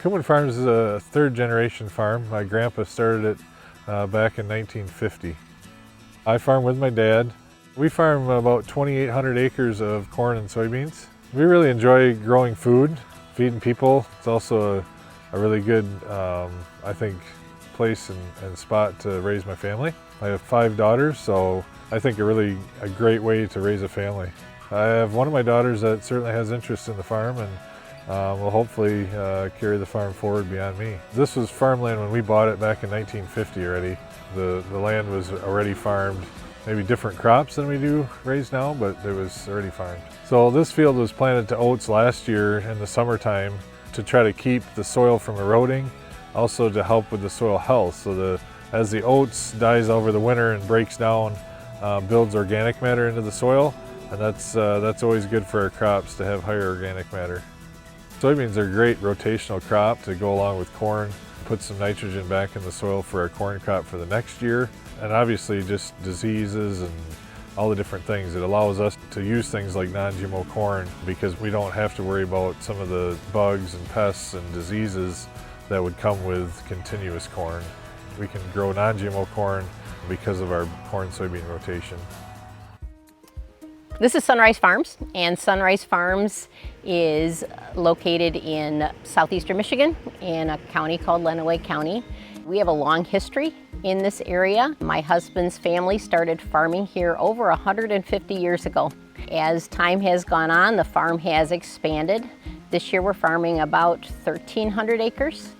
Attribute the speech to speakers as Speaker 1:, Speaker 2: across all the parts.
Speaker 1: Koeman Farms is a third generation farm. My grandpa started it back in 1950. I farm with my dad. We farm about 2,800 acres of corn and soybeans. We really enjoy growing food, feeding people. It's also a really good, I think, place and spot to raise my family. I have 5 daughters, so I think a great way to raise a family. I have one of my daughters that certainly has interest in the farm and will hopefully carry the farm forward beyond me. This was farmland when we bought it back in 1950 already. The land was already farmed, maybe different crops than we do raise now, but it was already farmed. So this field was planted to oats last year in the summertime to try to keep the soil from eroding, also to help with the soil health. So as the oats dies over the winter and breaks down, builds organic matter into the soil, and that's always good for our crops to have higher organic matter. Soybeans are a great rotational crop to go along with corn, put some nitrogen back in the soil for our corn crop for the next year, and obviously just diseases and all the different things. It allows us to use things like non-GMO corn because we don't have to worry about some of the bugs and pests and diseases that would come with continuous corn. We can grow non-GMO corn because of our corn-soybean rotation.
Speaker 2: This is Sunrise Farms, and Sunrise Farms is located in southeastern Michigan in a county called Lenawee County. We have a long history in this area. My husband's family started farming here over 150 years ago. As time has gone on, the farm has expanded. This year we're farming about 1,300 acres.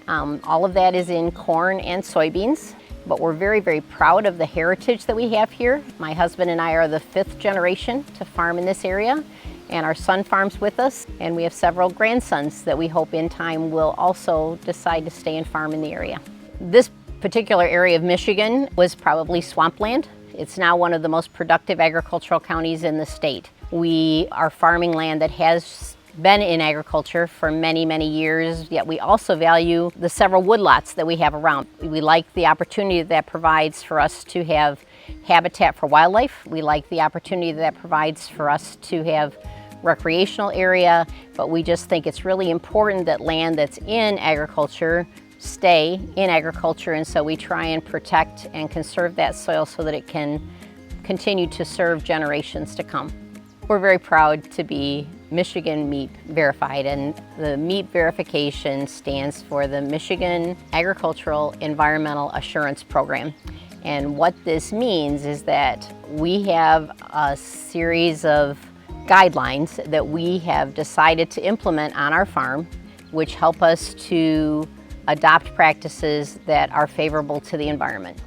Speaker 2: All of that is in corn and soybeans. But we're very, very proud of the heritage that we have here. My husband and I are the 5th generation to farm in this area, and our son farms with us, and we have several grandsons that we hope in time will also decide to stay and farm in the area. This particular area of Michigan was probably swampland. It's now one of the most productive agricultural counties in the state. We are farming land that has been in agriculture for many, many years, yet we also value the several woodlots that we have around. We like the opportunity that provides for us to have habitat for wildlife. We like the opportunity that provides for us to have recreational area, but we just think it's really important that land that's in agriculture stay in agriculture, and so we try and protect and conserve that soil so that it can continue to serve generations to come. We're very proud to be Michigan MEAP verified, and the MEAP verification stands for the Michigan Agricultural Environmental Assurance Program. And what this means is that we have a series of guidelines that we have decided to implement on our farm, which help us to adopt practices that are favorable to the environment.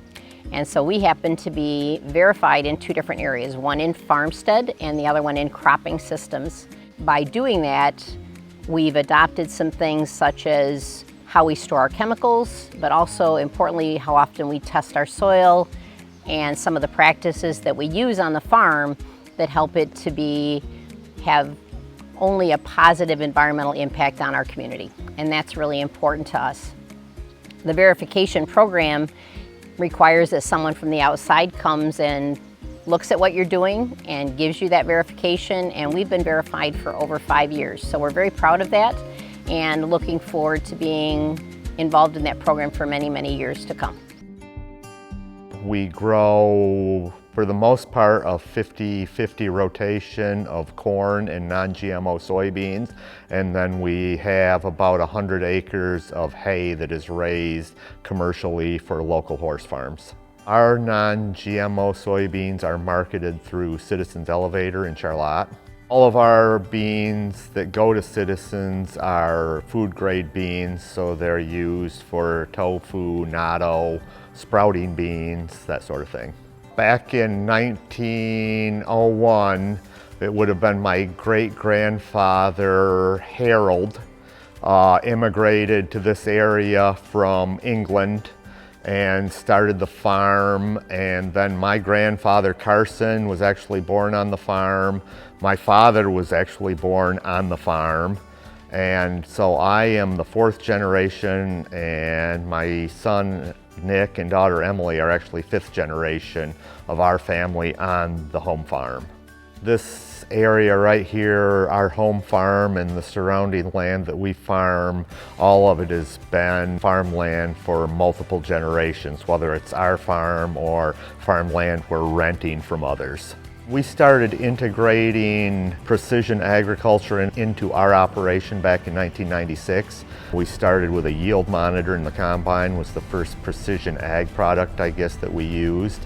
Speaker 2: And so we happen to be verified in 2 different areas, one in farmstead and the other one in cropping systems. By doing that, we've adopted some things such as how we store our chemicals, but also importantly, how often we test our soil and some of the practices that we use on the farm that help it to have only a positive environmental impact on our community. And that's really important to us. The verification program requires that someone from the outside comes and looks at what you're doing and gives you that verification, and we've been verified for over 5 years. So we're very proud of that and looking forward to being involved in that program for many, many years to come.
Speaker 3: We grow, for the most part, a 50-50 rotation of corn and non-GMO soybeans, and then we have about 100 acres of hay that is raised commercially for local horse farms. Our non-GMO soybeans are marketed through Citizens Elevator in Charlotte. All of our beans that go to Citizens are food grade beans, so they're used for tofu, natto, sprouting beans, that sort of thing. Back in 1901, it would have been my great-grandfather, Harold, immigrated to this area from England and started the farm, and then my grandfather, Carson, was actually born on the farm. My father was actually born on the farm, and so I am the 4th generation, and my son, Nick, and daughter Emily are actually 5th generation of our family on the home farm. This area right here, our home farm and the surrounding land that we farm, all of it has been farmland for multiple generations, whether it's our farm or farmland we're renting from others. We started integrating precision agriculture into our operation back in 1996. We started with a yield monitor in the combine, was the first precision ag product, I guess, that we used.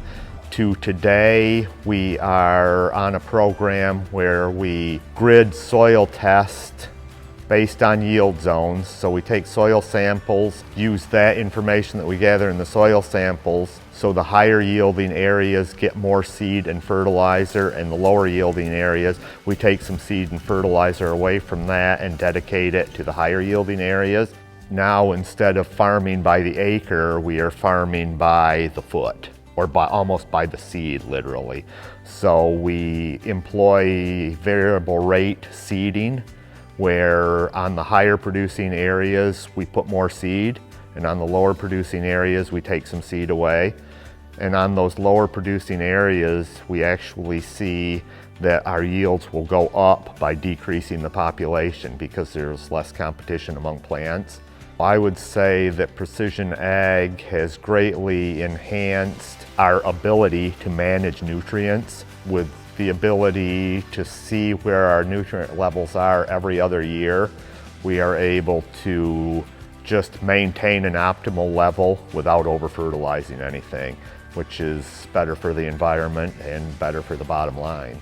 Speaker 3: To today, we are on a program where we grid soil test based on yield zones. So we take soil samples, use that information that we gather in the soil samples, so the higher yielding areas get more seed and fertilizer, and the lower yielding areas, we take some seed and fertilizer away from that and dedicate it to the higher yielding areas. Now, instead of farming by the acre, we are farming by the foot, or almost by the seed, literally. So we employ variable rate seeding, where on the higher producing areas we put more seed, and on the lower producing areas we take some seed away. And on those lower producing areas, we actually see that our yields will go up by decreasing the population because there's less competition among plants. I would say that precision ag has greatly enhanced our ability to manage nutrients, with the ability to see where our nutrient levels are every other year. We are able to just maintain an optimal level without over-fertilizing anything, which is better for the environment and better for the bottom line.